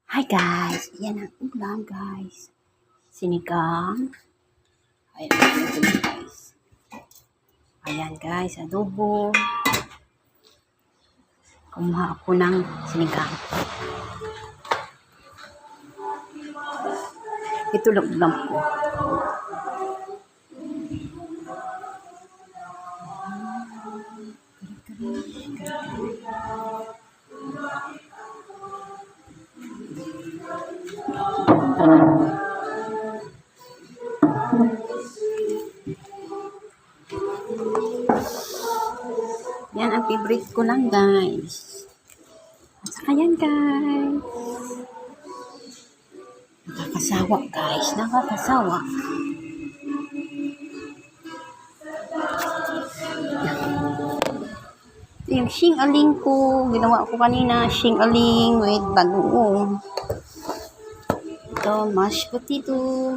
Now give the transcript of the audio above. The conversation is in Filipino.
Hi guys! Yan ang ulam guys. Sinigang. Ayan ito guys. Ayan guys, adobo. Kumuha ako ng sinigang. Ito lang ulam ko. Yan ang favorite ko lang guys. At saka yan guys. Nakakasawa guys. Nakakasawa. Ito yung sing-aling ko. Ginawa ko kanina. Sing-aling with bagoong. Ito, mashed potato.